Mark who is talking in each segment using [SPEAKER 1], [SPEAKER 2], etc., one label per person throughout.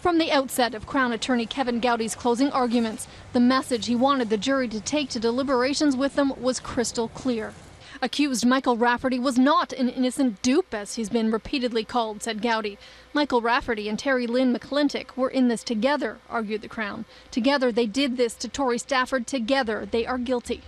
[SPEAKER 1] From the outset of Crown attorney Kevin Gowdy's closing arguments, the message he wanted the jury to take to deliberations with them was crystal clear. Accused Michael Rafferty was not an innocent dupe, as he's been repeatedly called, said Gowdy. Michael Rafferty and Terry Lynn McClintock were in this together, argued the Crown. Together they did this to Tori Stafford. Together they are guilty.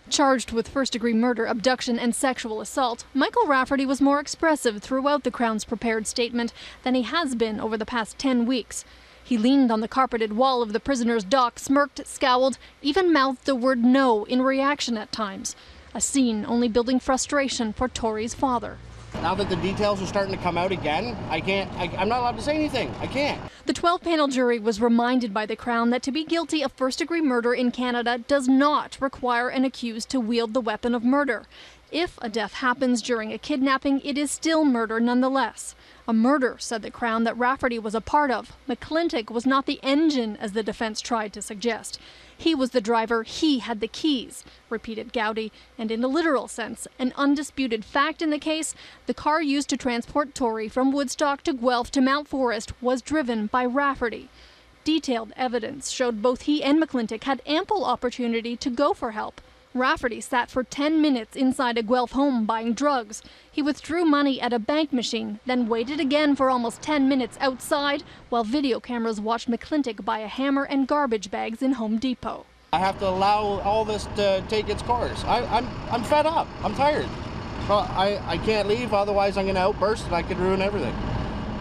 [SPEAKER 1] Charged with first-degree murder, abduction and sexual assault, Michael Rafferty was more expressive throughout the Crown's prepared statement than he has been over the past 10 weeks. He leaned on the carpeted wall of the prisoner's dock, smirked, scowled, even mouthed the word no in reaction at times. A scene only building frustration for Tori's father.
[SPEAKER 2] Now that the details are starting to come out again, I'm not allowed to say anything. I can't.
[SPEAKER 1] The 12-panel jury was reminded by the Crown that to be guilty of first-degree murder in Canada does not require an accused to wield the weapon of murder. If a death happens during a kidnapping, it is still murder nonetheless. A murder, said the Crown, that Rafferty was a part of. McClintock was not the engine, as the defense tried to suggest. He was the driver, he had the keys, repeated Gowdy. And in a literal sense, an undisputed fact in the case, the car used to transport Tori from Woodstock to Guelph to Mount Forest was driven by Rafferty. Detailed evidence showed both he and McClintock had ample opportunity to go for help. Rafferty sat for 10 minutes inside a Guelph home buying drugs. He withdrew money at a bank machine, then waited again for almost 10 minutes outside while video cameras watched McClintock buy a hammer and garbage bags in Home Depot.
[SPEAKER 2] I have to allow all this to take its course. I'm fed up. I'm tired. Well, I can't leave, otherwise I'm going to outburst and I could ruin everything.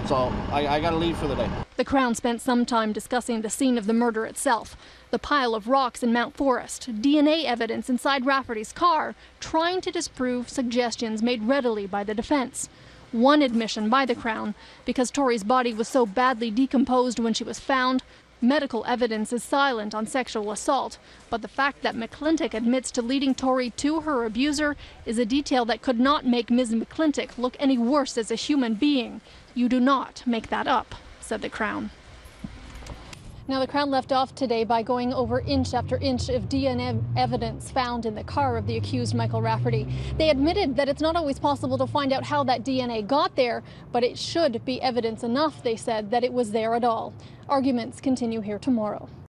[SPEAKER 2] So I got to leave for the day.
[SPEAKER 1] The Crown spent some time discussing the scene of the murder itself, the pile of rocks in Mount Forest, DNA evidence inside Rafferty's car, trying to disprove suggestions made readily by the defense. One admission by the Crown, because Tori's body was so badly decomposed when she was found, medical evidence is silent on sexual assault, but the fact that McClintock admits to leading Tori to her abuser is a detail that could not make Ms. McClintock look any worse as a human being. You do not make that up, said the Crown. Now, the Crown left off today by going over inch after inch of DNA evidence found in the car of the accused Michael Rafferty. They admitted that it's not always possible to find out how that DNA got there, but it should be evidence enough, they said, that it was there at all. Arguments continue here tomorrow.